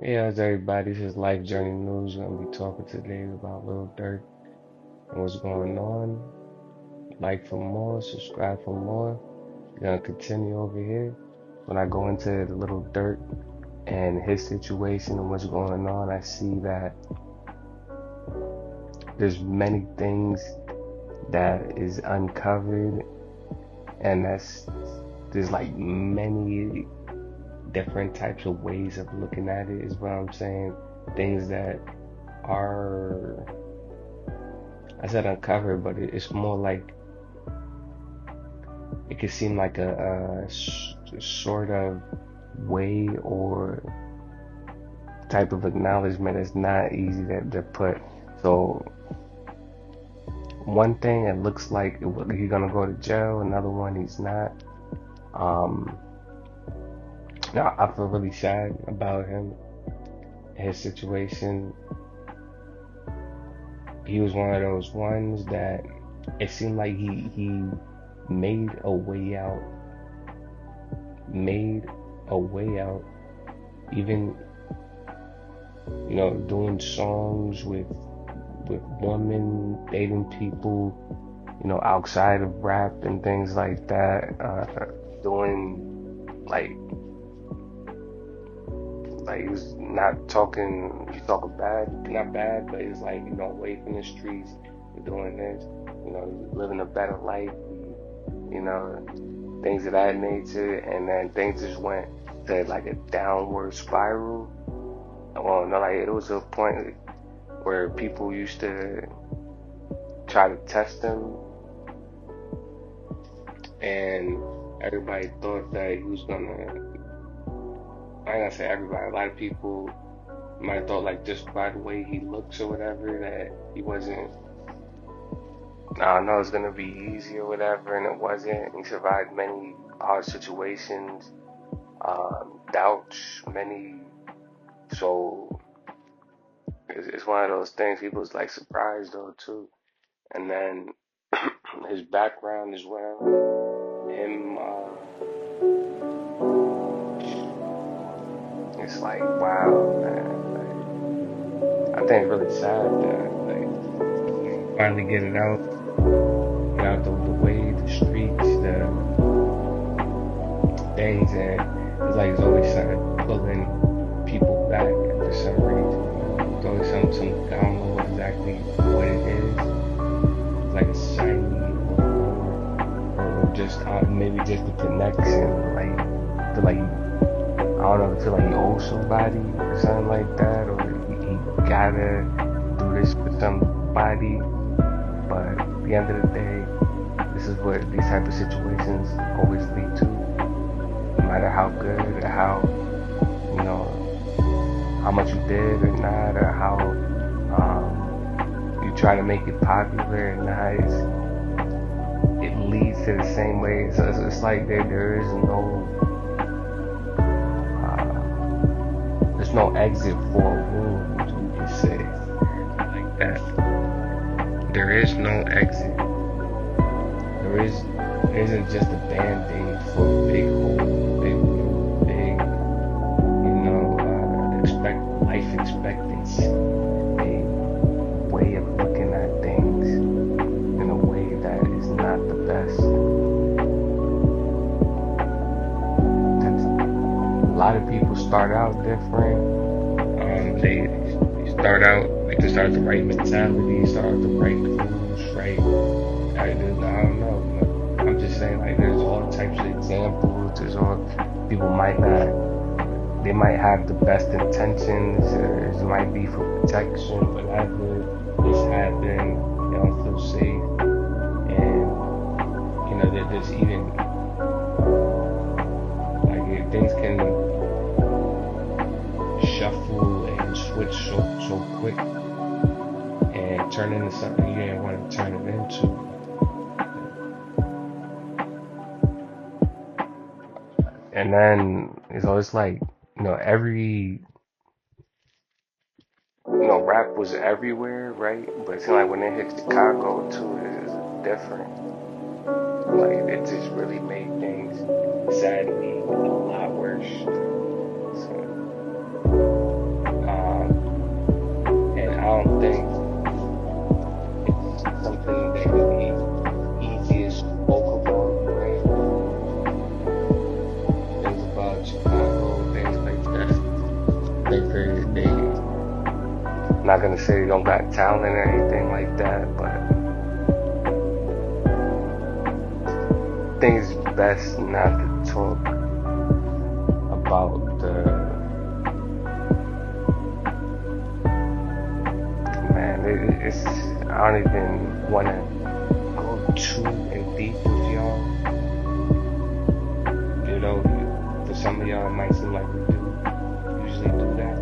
Hey, how's everybody? This is Life Journey News. We're gonna be talking today about Lil Durk and what's going on. Like for more, subscribe for more. We're gonna continue over here. When I go into the Lil Durk and his situation and what's going on, I see that there's many things that is uncovered, and there's like many different types of ways of looking at it. Is what I'm saying. Things that are I said uncovered, but it's more like it could seem like a sort of way or type of acknowledgement that's not easy to put. So one thing it looks like he's gonna go to jail, another one he's not. Um, now I feel really sad about him, his situation. He was one of those ones that it seemed like he made a way out, made a way out, even doing songs with women, dating people, outside of rap and things like that, doing like he was not talking, he's talking bad, not bad, but it's like, away from the streets, doing this, living a better life, things of that nature, and then things just went to like a downward spiral. Well, no, like it was a point where people used to try to test him, and everybody thought that he was gonna. I ain't gonna say everybody. A lot of people might have thought like just by the way he looks or whatever that he wasn't. I don't know, it's gonna be easy or whatever, and it wasn't. He survived many hard situations, doubts, many. So it's one of those things. People was like surprised though too, and then his background as well. Him, it's like wow, man. I think it's really sad that like finally get out the way, the streets, the things, and it's like it's always something pulling people back for some reason. It's always something I don't know what it is. It's like a shiny or just maybe just a connection. Like feel like I don't know, feel like he owes somebody or something like that, or he gotta do this for somebody. But at the end of the day, this is what these type of situations always lead to. No matter how good or you know, how much you did or not, or how you try to make it popular or not, it leads to the same way. So it's like there is there's no exit for a wound, you can say like that. There is no exit. There is there isn't just a band-aid for a big hole, big, expect life expectancy, a way of looking at things in a way that is not the best. A lot of people start out different. They start out like they start the right mentality, start the right moves, right. I don't know. I'm just saying like there's all types of examples. There's all people might not. They might have the best intentions. It might be for protection, whatever. This happened. They don't feel safe, and there's even like things can shuffle and switch so quick and turn into something you didn't want to turn it into. And then it's like every rap was everywhere, right? But it seemed like when it hit Chicago too, it's different. Like it just really made things sadly a lot worse. So think they I'm not gonna say they don't got talent or anything like that, but I think it's best not to talk about it's I don't even want to go too in deep with y'all. You know, for some of y'all it might seem like we do usually do that.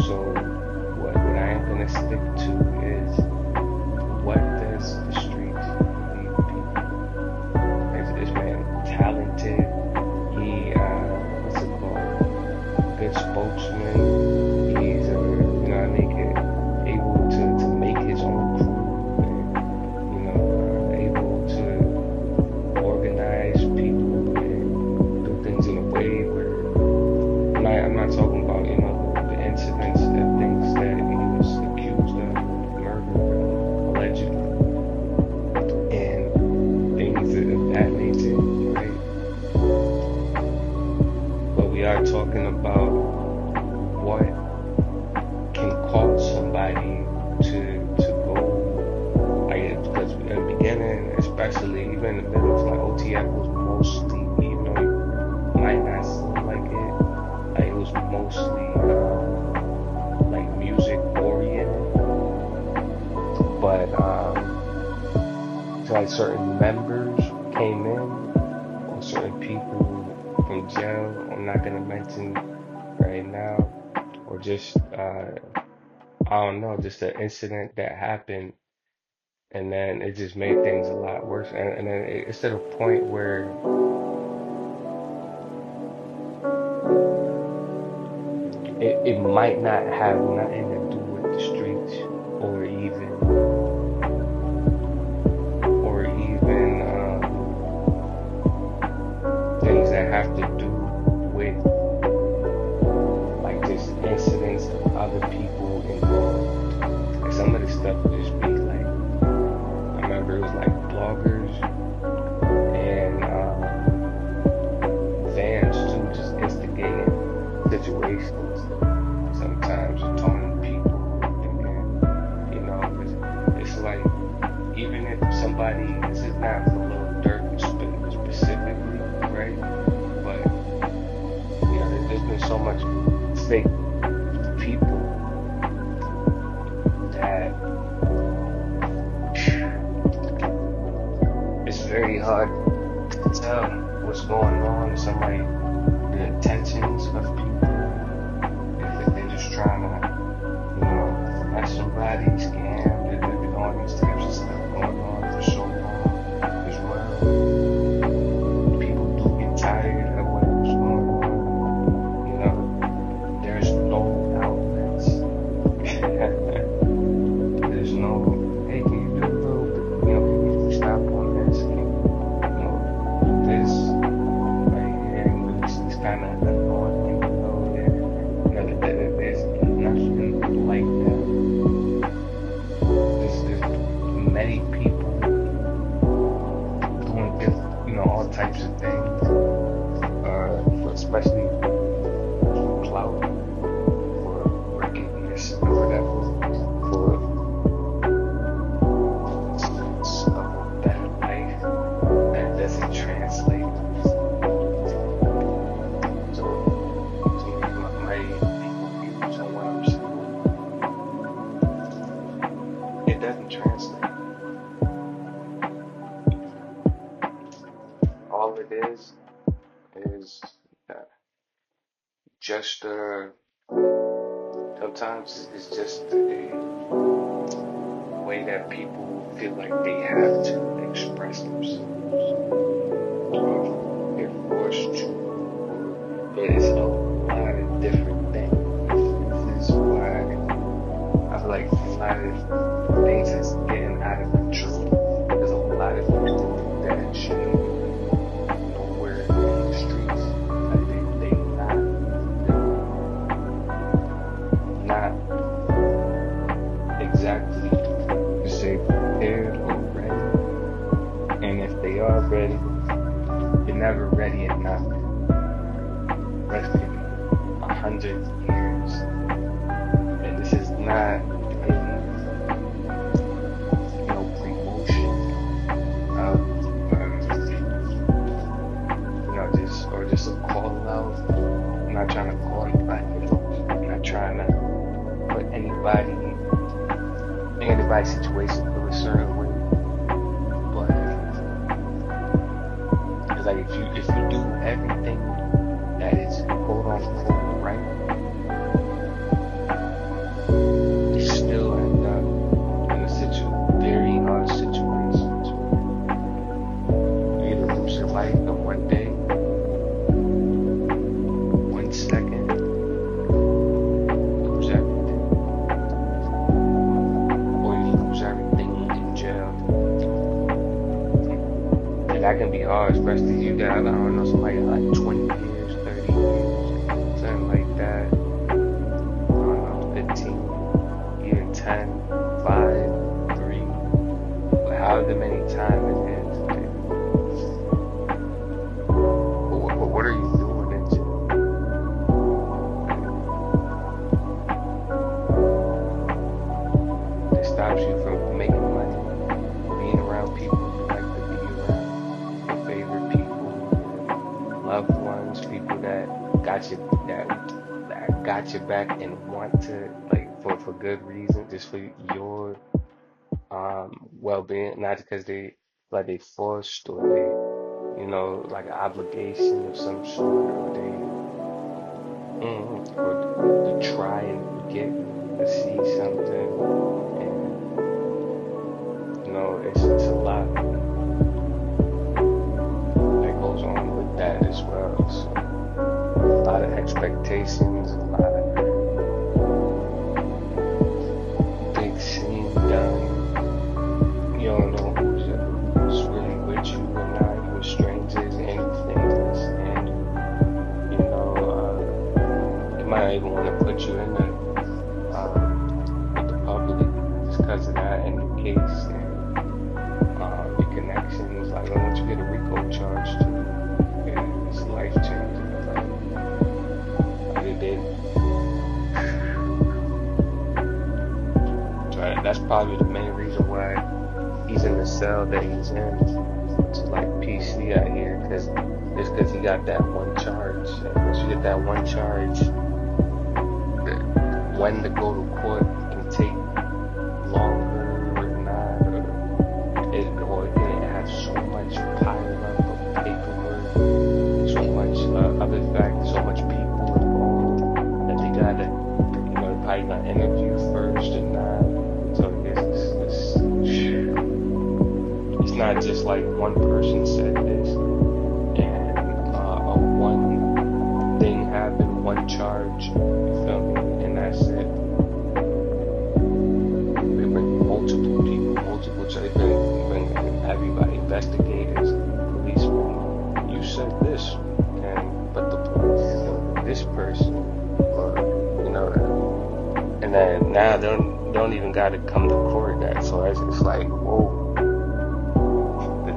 So what I am gonna stick to is, what does the streets need people? This man talented. He what's it called? Good spokesman. He's you know what I mean, able to make his own crew, and you know able to organize people and do things in a way where I'm not talking about, you know, the incidents and things that he was accused of, murder allegedly, and things of that nature, right? But we are talking about what can cause somebody to go, like, because in the beginning, especially even in the middle, it's like OTF was mostly, even though it might not seem like it, it was mostly like music oriented, but so like certain members came in, or certain people from jail, I'm not gonna mention right now, or just I don't know, just an incident that happened, and then it just made things a lot worse, and then it's to the point where it might not have nothing to do with the streets, or even things that have to do with like just incidents of other people involved. Like some of this stuff would just be like, I remember it was like bloggers and fans too, just instigating situations, sometimes taunting people, and then, you know, it's like, even if somebody, this is not for Lil Durk specifically, right? But, you know, there's been so much fake people that it's very hard to tell what's going on, the intentions of people, if they're just trying to, you know, mess somebody, scam. There's been all these types of stuff going on for so long as well. People do get tired of whatever's going on. You know, there's no outlets. There's no, hey, can you do a little bit? You know, can you stop on this? Can you know, do this right here? And it's kind of annoying, you know, that there's nothing like that. There's many people doing this, you know, all types of things, especially for clout, for recognition, or whatever, for a better life that doesn't translate. So my people know what I'm saying. It doesn't translate. All it is uh, just sometimes it's just a way that people feel like they have to express themselves, or they're forced to. But it's a lot of different things. This is why I feel like a lot of things is getting out of control. There's a lot of people that shouldn't be nowhere in the streets. Like they not exactly to say prepared or ready. And if they are ready, they're never ready enough. rest could be 100 years. And this is not promotion of, just a call out. I'm not trying to call anybody. I'm not trying to put anybody's situation through a certain way. But it's like if you do everything that is quote unquote right, you still end up in a very hard situations. You either lose your life in one day, 1 second, lose everything, or you lose everything in jail. And that can be hard, especially if you got, I don't know, somebody like 20 years, 30 years, something like that. I don't know, 15, even 10, 5, 3, but however many times it is. But what are you doing in jail? It stops you from making money, being around people you like to be around, your favorite people, loved ones, people that got your back and want to, like, for good reason, just for your well-being, not because they forced or they like an obligation of some sort, or to try and get to see something. And it's a lot that goes on with that as well. So a lot of expectations, a lot of things seen, done. You don't know who's really with you or not. You're strangers, anything. And they might even want to put you in with the public just because of that, in the case, and your connections. Like, once you get a RICO charge too, it's life changing. Like it did. So that's probably the main reason why he's in the cell that he's in, which is like PC out here, because he got that one charge. And once you get that one charge, when to go to court can take longer or not, or it has so much pile up of paperwork, so much other facts, so much people involved that they gotta, probably gotta interview first and not. So it's not just like one person said this and one thing happened, one charge, you feel me, and that's it. They bring multiple people, multiple charges, they bring everybody, investigators, policemen. You said this, but the police, this person, or and then now they don't even got to come to court. That so it's like, whoa.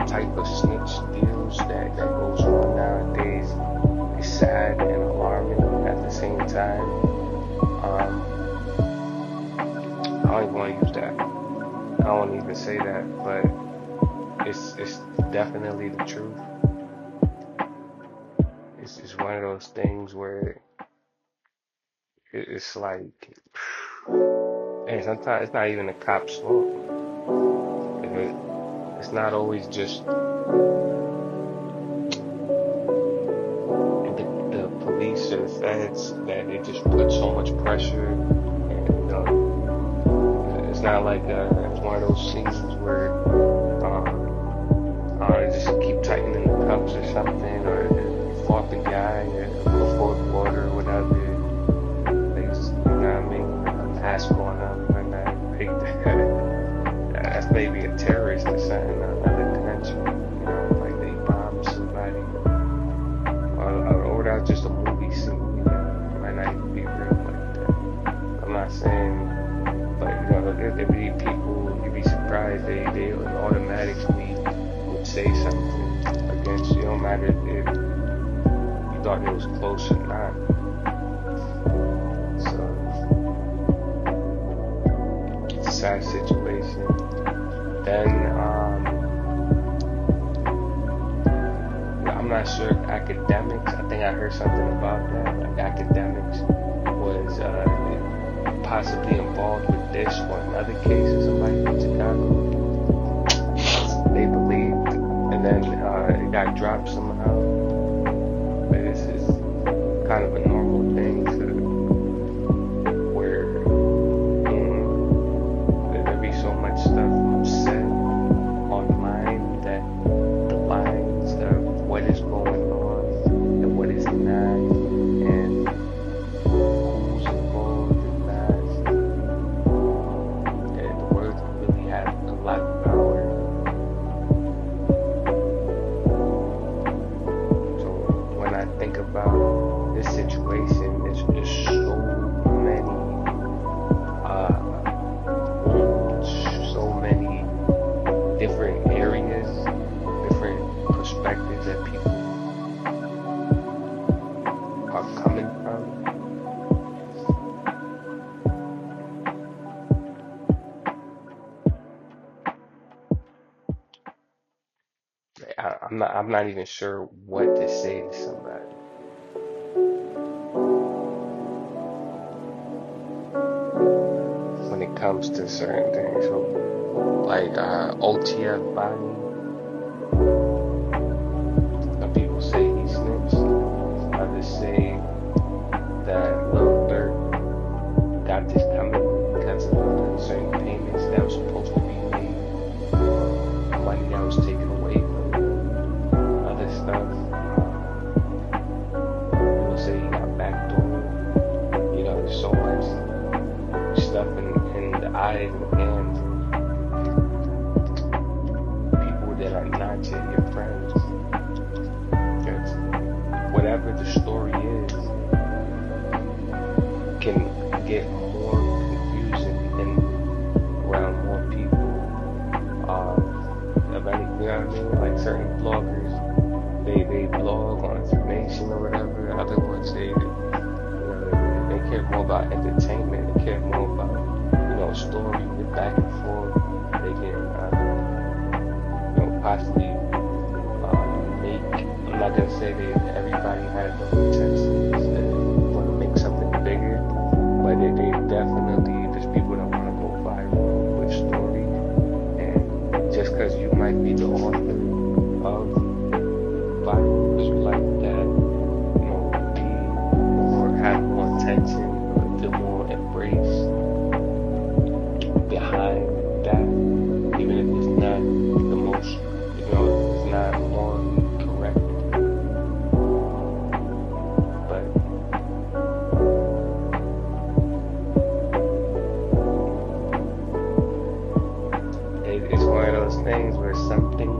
Type of snitch deals that goes on nowadays is sad and alarming at the same time. I don't even want to use that. I don't want to even say that, but it's definitely the truth. It's one of those things where it's like, and sometimes it's not even the cop's fault. It's not always just the police or the feds that they just put so much pressure, and it's not like it's one of those scenes where they just keep tightening the cuffs or something, or they fought the guy before the water or whatever. They just, a mask on them and that. That's maybe a terrorist or something, another country, like they bombed somebody, or that's just a movie scene, it might not even be real like that. I'm not saying, but there be people, you'd be surprised, they automatically would say something against you. It don't matter if you thought it was close or not. So it's a sad situation. Then I'm not sure if academics. I think I heard something about that. Like academics was possibly involved with this or another case or somebody from Chicago. They believed, and then it got dropped somehow. But this is kind of a normal thing to where there be so much stuff said online that the lines of what is going on and what is not, and who's involved and not, and the words really have a lot of power. So when I think about this situation, there's so many wounds, so many different areas, different perspectives that people are coming from. I'm not even sure what to say to somebody when it comes to certain things. So like OTF Bonnie, some people say he snitched. Others say that Lil Durk got this coming because of certain payments that was supposed to be made, money that was taken away from other stuff. People say he got backdoored. You know, there's so much stuff in the eyes and hands of people that are not your friends. Because whatever the story is can get more confusing and around more people of anything, you know what I mean? Like certain bloggers, they blog on information or whatever. Other ones they care more about entertainment. They care more about story, the back and forth. They can possibly make. I'm not gonna say that everybody has the intentions that want to make something bigger, but they definitely, there's people that want to go viral with story, and just because you might be the author of viral, because you like that, be or have more attention or feel more embraced behind that, even if it's not the most, it's not more correct, but it's one of those things where something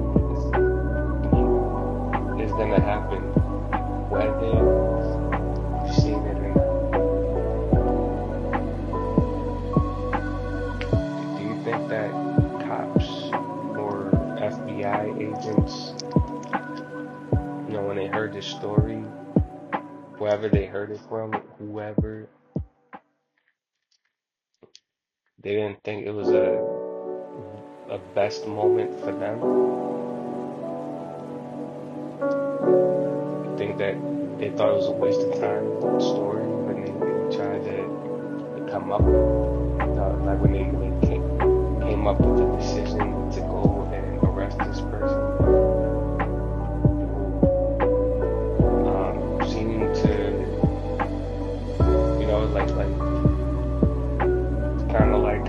is gonna happen, whether you've seen it or not. That cops or FBI agents, when they heard this story, whoever they heard it from, whoever, they didn't think it was a best moment for them. I think that they thought it was a waste of time, the story, when they tried to come up, like when they came up with the decision to go and arrest this person, seeming to, like kind of like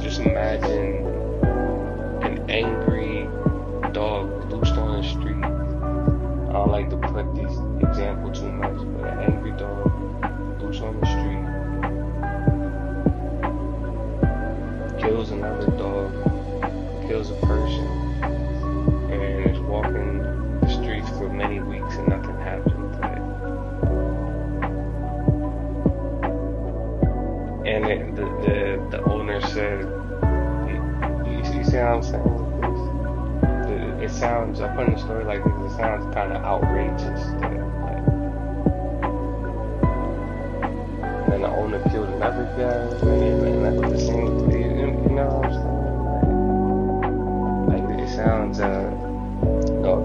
just imagine an angry dog loosed on the street. I don't like to put this example too much, but an angry dog loose on the street kills another dog, kills a person, and is walking the streets for many weeks and nothing happened to it. And the owner said, you see what I'm saying? it sounds, I put in a story like this, it sounds kind of outrageous and then the owner killed another guy, and that's the same, you know what I'm saying? Like it sounds, a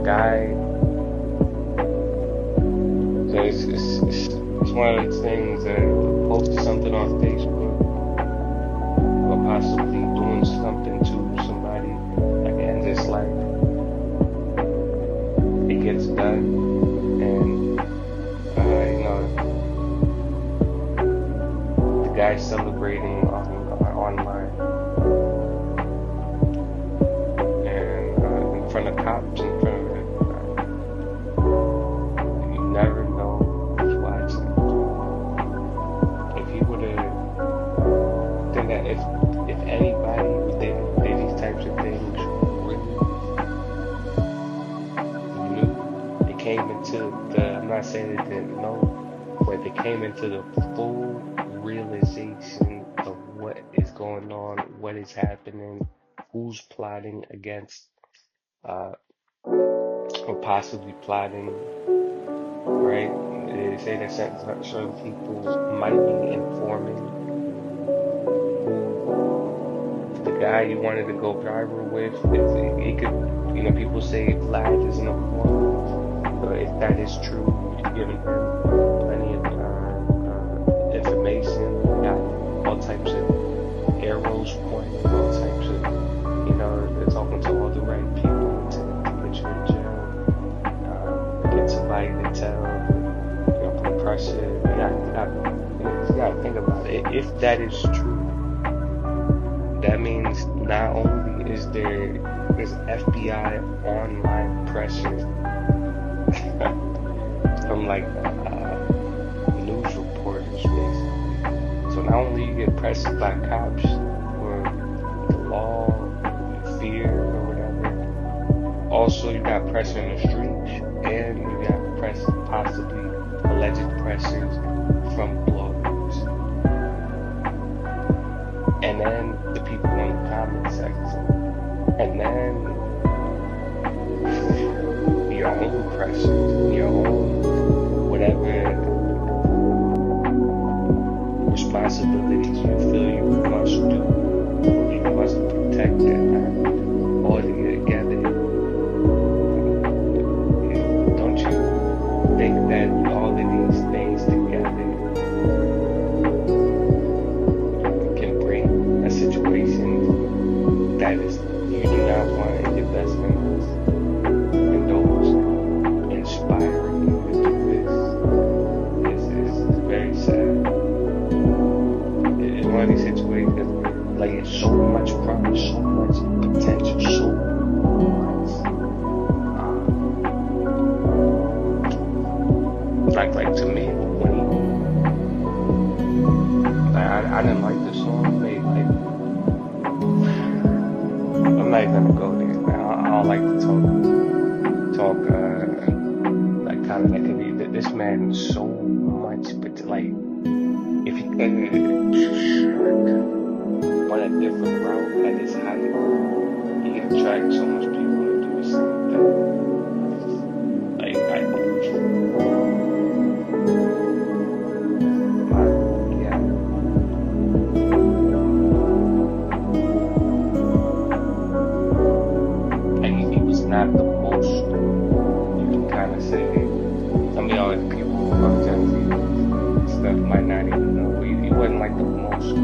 guy, so it's one of those things that post something on Facebook, or possibly doing something to somebody, and just like, it gets done, and you know, the guy's celebrating online, and in front of cops, in front of you never know who's watching. If he would have, then that if anybody who did these types of things really knew, they came into the, I'm not saying they didn't know, but they came into the full realization of what is going on, what is happening, who's plotting against, or possibly plotting, right? They say that certain people might be informing who the guy you wanted to go viral with. It could, you know, people say Vlad is an informant, but if that is true, you've given him plenty of information, got all types of arrows pointing, all types of, you know, they're talking to all the right people to get you in jail, get somebody to tell, you know, put pressure. You gotta think about it. If that is true, that means not only is there's FBI online pressure from like news reporters basically. So not only you get pressed by cops or the law, fear or whatever, also you got pressure in the streets, and you got pressure, possibly alleged pressures from bloggers, and then the people in the comment section, and then your own pressures, your own whatever responsibilities you feel you must do, or you must protect that all together. Don't you think that all of these things together can bring a situation that is you do not want in your best interests, and those inspiring you to do this is very sad. It's one of these situations like it's so much promise, so much potential, so much like to me when I didn't like the song, maybe like I'm not even gonna go there, man. I don't like to talk like kind of like this man is so much, but like if he could went a different route at his height, he could attract so much people to do the same thing. Like he was not the most, you can kind of say, some of y'all people of Gen Z stuff might not even know, he wasn't like the most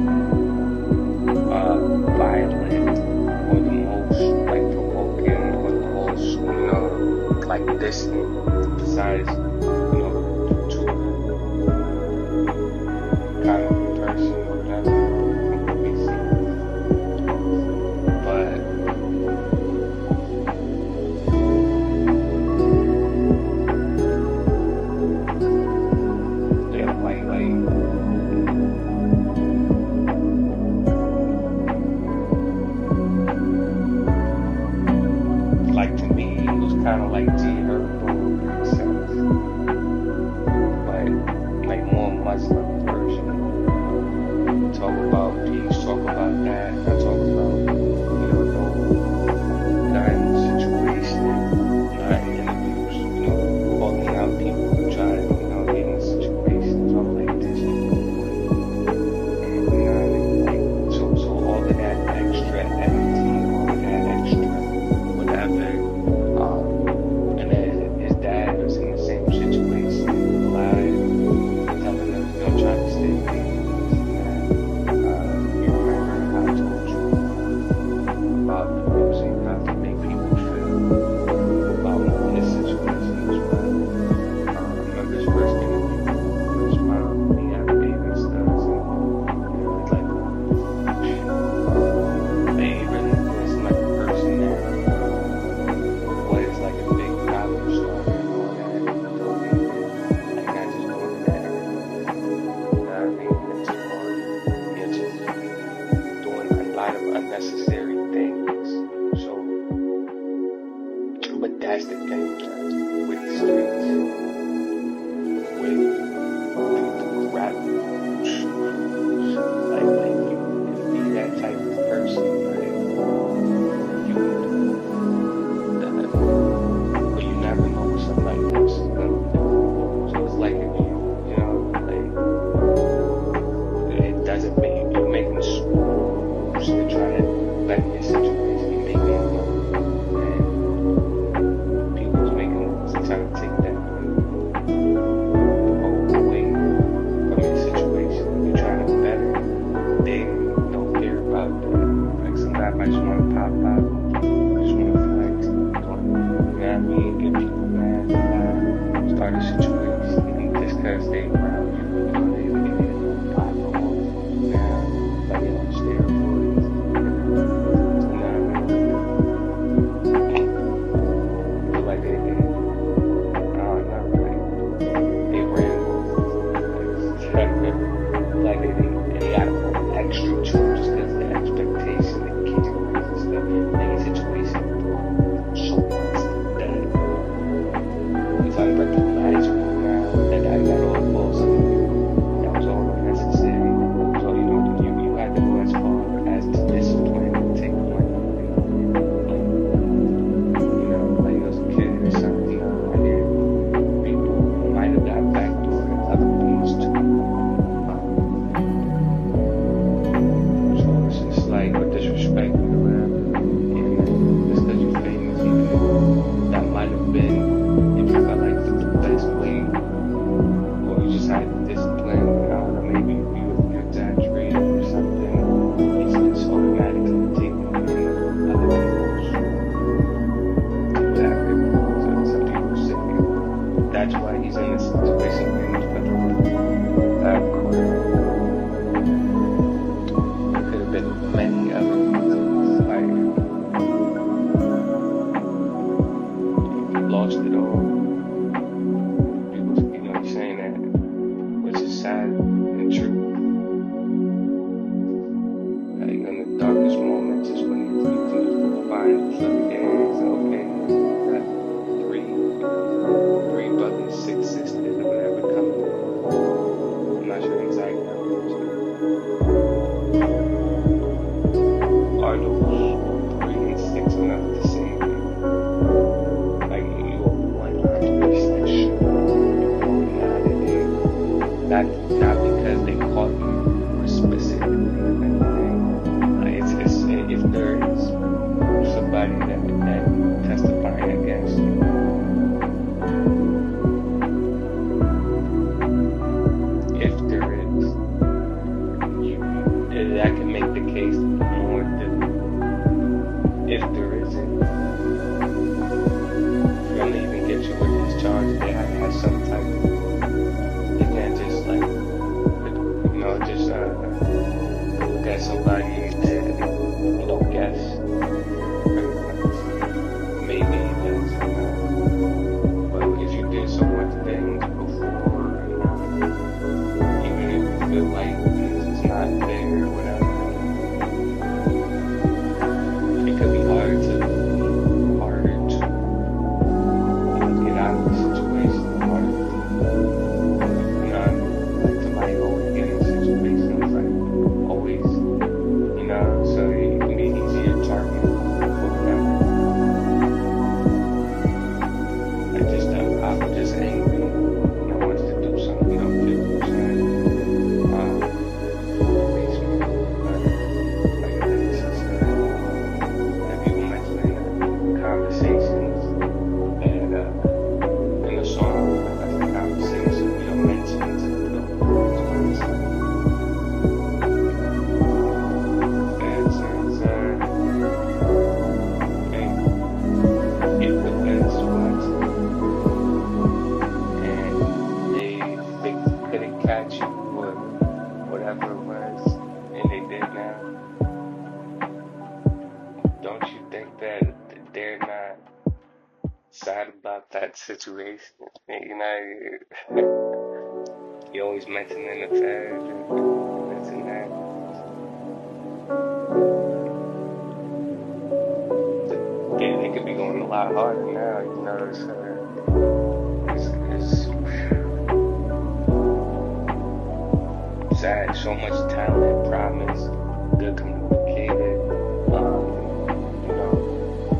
violent or the most like provoking or the most, you know, like distant, besides, you know, to kind of person or whatever we see. But yeah, like to me, it was kind of like G Herbo in a sense, but like more Muslim version. Talk about peace, talk about that, I talk about, you know, no gun situation, that's the thing with the streets, with rap. Like you can be that type of person, right? You but you never know what somebody else is gonna do. So it's like if like it doesn't make you're making moves to try to better your situation. You're making money, and people's making moves to try to take that away from your situation. You're trying to better. They don't care about that. Like some guy might just want to pop out, just want to flex, you know what I mean? Get people mad, start a situation, and just because they around you, they pop off now, like they on steroids, you know what I mean? Feel like they, I don't know, they ran, like they got extra too, just because the expectation and cameras and stuff, make a situation so much that it's unrecognizable now that I got all balls of it. That was all unnecessary. So you had to go as far as to discipline and take one. Like it was a kid or something. I hear people might have got backdoor and other things too. So it's just like a disrespect or whatever. And just because you're famous, even that might have been if you felt like the best way, or you just had discipline. I don't know, maybe you exaggerated or something. It's automatically taken in other people's whatever. So some people say that's why he's in this situation where he's been court. There could have been many other reasons, like he lost it all. People, he's saying that, which is sad and true. Like in the darkest moments is when you can just find days. Okay, got three brothers, 6 sisters, or whatever coming. I'm not sure exactly how it was. Are those 3 and 6 enough to say like you are 100% sure you're going out of there? Not because they caught you specifically or anything. It's if there is somebody that testifying against you, if there is, that can make the case more difficult. If there isn't, for them to even get you with these charges, they have to have some type of, they can't just like, just look at somebody and, guess. Maybe there's, but if you did so much things before, even if you feel like it's not there or whatever, it could be harder to get out of the situation, harder to, like somebody always get in situations, like always, so it can be easier target for whatever. I was just angry, I wanted to do something, kill something, policeman, like this is, that people mentioning conversations and in the song, that's the conversation, mentions and catch you or whatever it was, and they did now. Don't you think that they're not sad about that situation? You always mentioning the feds and this and that. It could be going on a lot harder now, it's sad. So much talent, promise, good communicated,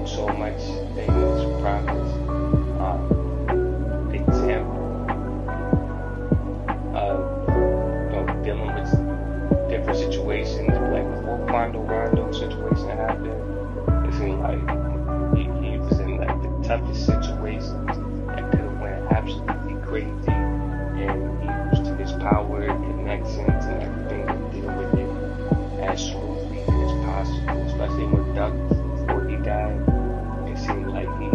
so much things, promise, example of, dealing with different situations. Like before Quando Rondo situation happened, it seemed like he was in like the toughest situations that could have went absolutely crazy, and he used his power, connections, and everything to deal with it as smoothly as possible. Especially with Duck before he died, it seemed like he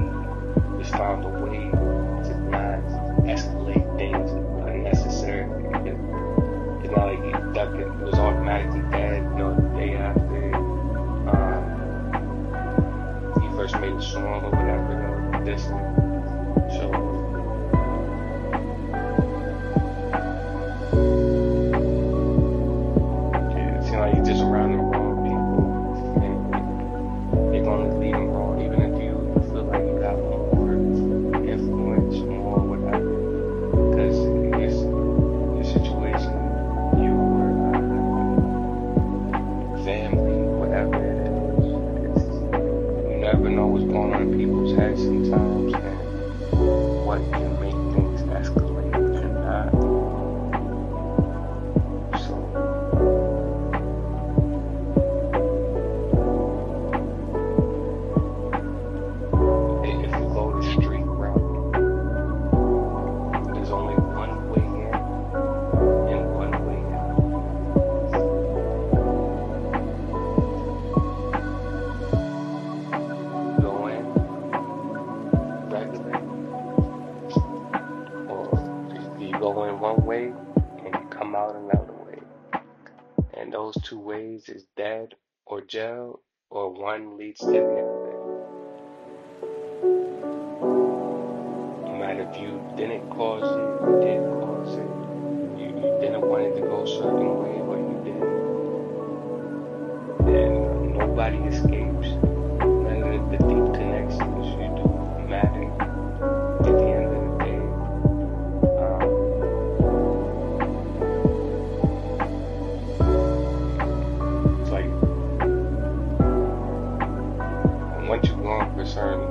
just found a way to not escalate things unnecessarily. It's not like Duck was automatically dead, the day after he first made the song or whatever, this. So it seems like you're just around the wrong people, and they're gonna lead them wrong, even if you feel like you got more influence, more whatever. Because your situation, your family, whatever it is, you never know what's going on in people's heads sometimes, and what can make things escalate and not. So if you go the street route, there's only one way in and one way out. Go in regular, or you go in one way and you come out another way. And those two ways is dead or jail, or one leads to the other. No matter if you didn't cause it, you did cause it, you didn't want it to go a certain way, or you did. And nobody escapes. None of the deep connections you do matter at the end of the day. It's like once you're gone for certain,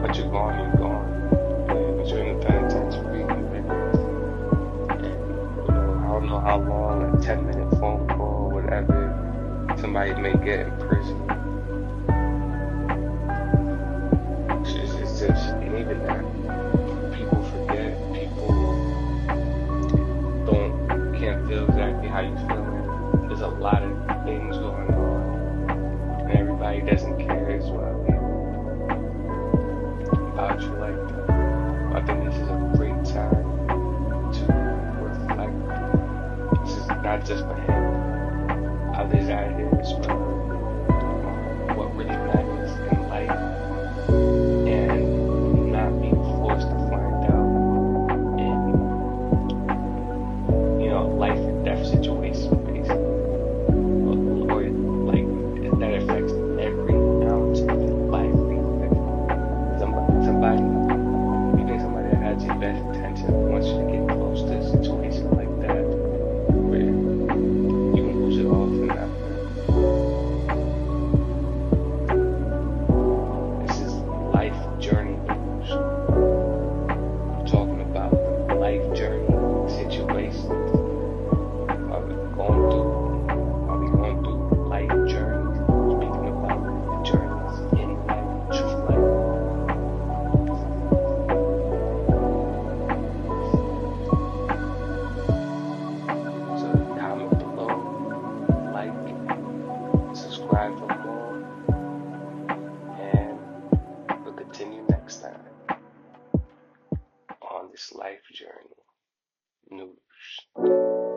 once you're gone, you're gone. And once you're in the penitentiary, you're in it. And I don't know how long a 10-minute phone call, whatever, somebody may get in prison. It's just, and even that, people forget, people can't feel exactly how you feeling. There's a lot of things going on, and everybody doesn't care as well about you like that. I think this is a great time to reflect. This is not just for him, others out here as well. What really matters in life, and not being forced to find out in life and death situations, basically, or like that affects every ounce of your life. Somebody, you think somebody that has your best intention wants you to get close to a situation like that, where you can lose it all for nothing. This is life journey news. I'm talking about the life journey situations. Are we going through life journeys? Speaking about the journeys in life, true life. So comment below, like, subscribe for more, and we'll continue next time on this life journey news.